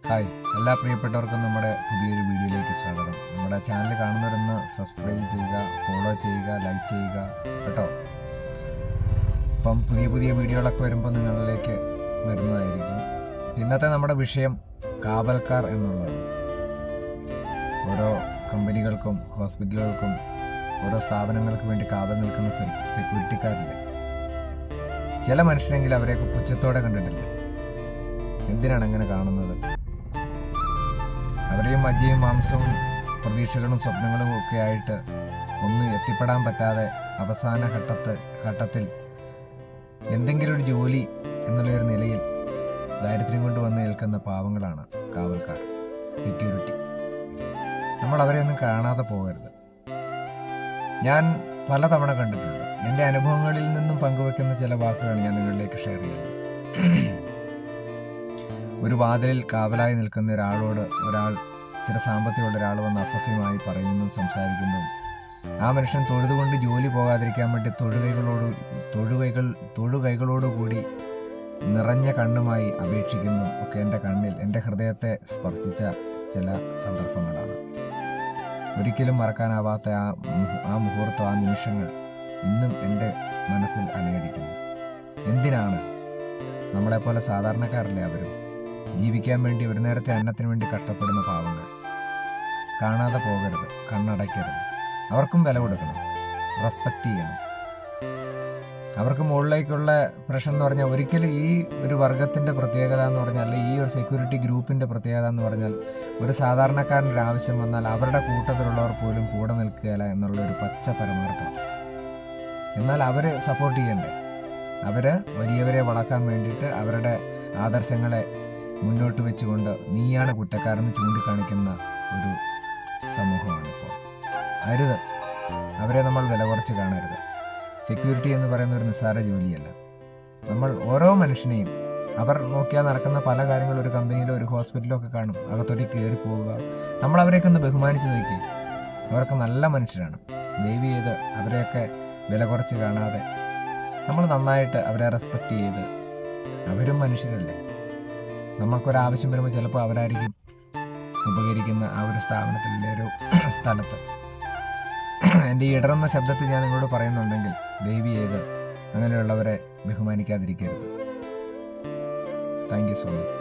Hi, എല്ലാ പ്രിയപ്പെട്ടവർക്കും നമ്മുടെ പുതിയൊരു വീഡിയോയിലേക്ക് സ്വാഗതം. നമ്മുടെ ചാനൽ കാണുന്നവരൊന്ന് സബ്സ്ക്രൈബ് ചെയ്യുക, ഫോളോ ചെയ്യുക, ലൈക്ക് ചെയ്യുക കേട്ടോ. ഇപ്പം പുതിയ വീഡിയോകളൊക്കെ വരുമ്പോൾ നിങ്ങളിലേക്ക് വരുന്നതായിരിക്കും. ഇന്നത്തെ നമ്മുടെ വിഷയം കാവൽക്കാർ എന്നുള്ളത്. ഓരോ കമ്പനികൾക്കും ഹോസ്പിറ്റലുകൾക്കും ഓരോ സ്ഥാപനങ്ങൾക്ക് വേണ്ടി കാവൽ നിൽക്കുന്ന സെക്യൂരിറ്റിക്കാരില്ലേ, ചില മനുഷ്യരെങ്കിലും അവരെയൊക്കെ പുച്ഛത്തോടെ കണ്ടിട്ടില്ല. എന്തിനാണ് അങ്ങനെ കാണുന്നത്? അവരെയും മജ്ജയും മാംസവും പ്രതീക്ഷകളും സ്വപ്നങ്ങളും ഒക്കെ ആയിട്ട് ഒന്നും എത്തിപ്പെടാൻ പറ്റാതെ അവസാന ഘട്ടത്തിൽ എന്തെങ്കിലും ഒരു ജോലി എന്നുള്ളൊരു നിലയിൽ ദാരിദ്ര്യം കൊണ്ട് വന്ന് ഏൽക്കുന്ന പാവങ്ങളാണ് കാവൽക്കാർ, സെക്യൂരിറ്റി. നമ്മൾ അവരെ ഒന്നും കാണാതെ പോകരുത്. ഞാൻ പലതവണ കണ്ടിട്ടുണ്ട്. എൻ്റെ അനുഭവങ്ങളിൽ നിന്നും പങ്കുവെക്കുന്ന ചില വാക്കുകൾ ഞാൻ നിങ്ങളിലേക്ക് ഷെയർ ചെയ്യുന്നു. ഒരു വാതിലിൽ കാവലായി നിൽക്കുന്ന ചില സാമ്പത്തികമുള്ള ഒരാൾ വന്ന് അസഭ്യമായി പറയുന്നു, സംസാരിക്കുന്നു. ആ മനുഷ്യൻ തൊഴുതുകൊണ്ട് ജോലി പോകാതിരിക്കാൻ വേണ്ടി തൊഴുകൈകളോടുകൂടി നിറഞ്ഞ കണ്ണുമായി അപേക്ഷിക്കുന്നു ഒക്കെ എൻ്റെ ഹൃദയത്തെ സ്പർശിച്ച ചില സന്ദർഭങ്ങളാണ്. ഒരിക്കലും മറക്കാനാവാത്ത ആ മുഹൂർത്തം, ആ നിമിഷങ്ങൾ ഇന്നും എൻ്റെ മനസ്സിൽ അലയടിക്കുന്നു. എന്തിനാണ്? നമ്മളെപ്പോലെ സാധാരണക്കാരല്ലേ അവരും? ജീവിക്കാൻ വേണ്ടി ഒരു നേരത്തെ അന്നത്തിന് വേണ്ടി കഷ്ടപ്പെടുന്ന പാവങ്ങൾ. കാണാതെ പോകരുത്, കണ്ണടയ്ക്കരുത്. അവർക്കും വില കൊടുക്കണം, റെസ്പെക്റ്റ് ചെയ്യണം. അവർക്ക് മുകളിലേക്കുള്ള പ്രശ്നം എന്ന് പറഞ്ഞാൽ, ഒരിക്കലും ഈ ഒരു വർഗത്തിൻ്റെ പ്രത്യേകത എന്ന് പറഞ്ഞാൽ, ഈ ഒരു സെക്യൂരിറ്റി ഗ്രൂപ്പിൻ്റെ പ്രത്യേകത എന്ന് പറഞ്ഞാൽ, ഒരു സാധാരണക്കാരൻ്റെ ആവശ്യം വന്നാൽ അവരുടെ കൂട്ടത്തിലുള്ളവർ പോലും കൂടെ നിൽക്കുകയില്ല എന്നുള്ളൊരു പച്ച പരമാർത്ഥം. എന്നാൽ അവർ സപ്പോർട്ട് ചെയ്യണ്ടേ? അവർ വലിയവരെ വളർത്താൻ വേണ്ടിയിട്ട് അവരുടെ ആദർശങ്ങളെ മുന്നോട്ട് വെച്ചുകൊണ്ട് നീയാണ് കുറ്റക്കാരെന്ന് ചൂണ്ടിക്കാണിക്കുന്ന ഒരു സമൂഹമാണിപ്പോൾ. അരുത്, അവരെ നമ്മൾ വില കുറച്ച് കാണരുത്. സെക്യൂരിറ്റി എന്ന് പറയുന്ന ഒരു നിസ്സാര ജോലിയല്ല. നമ്മൾ ഓരോ മനുഷ്യനെയും, അവർ നോക്കിയാൽ നടക്കുന്ന പല കാര്യങ്ങളും ഒരു കമ്പനിയിലോ ഒരു ഹോസ്പിറ്റലിലോ ഒക്കെ കാണും. അകത്തോട്ട് കയറി പോവുക, നമ്മൾ അവരെയൊക്കെ ഒന്ന് ബഹുമാനിച്ച് നോക്കി. അവരൊക്കെ നല്ല മനുഷ്യരാണ്. ദയവ് ചെയ്ത് അവരെയൊക്കെ വില കുറച്ച് കാണാതെ നമ്മൾ നന്നായിട്ട് അവരെ റെസ്പെക്റ്റ് ചെയ്ത്, അവരും മനുഷ്യരല്ലേ. നമ്മൾക്കൊരാവശ്യം വരുമ്പോൾ ചിലപ്പോൾ അവരായിരിക്കും ഉപകരിക്കുന്ന ആ ഒരു സ്ഥാപനത്തിലെ ഒരു സ്ഥലത്ത്. എൻ്റെ ഈ ഇടറുന്ന ശബ്ദത്തിൽ ഞാൻ നിങ്ങളോട് പറയുന്നുണ്ടെങ്കിൽ ദയവ് ചെയ്ത് അങ്ങനെയുള്ളവരെ ബഹുമാനിക്കാതിരിക്കരുത്. Thank you so much.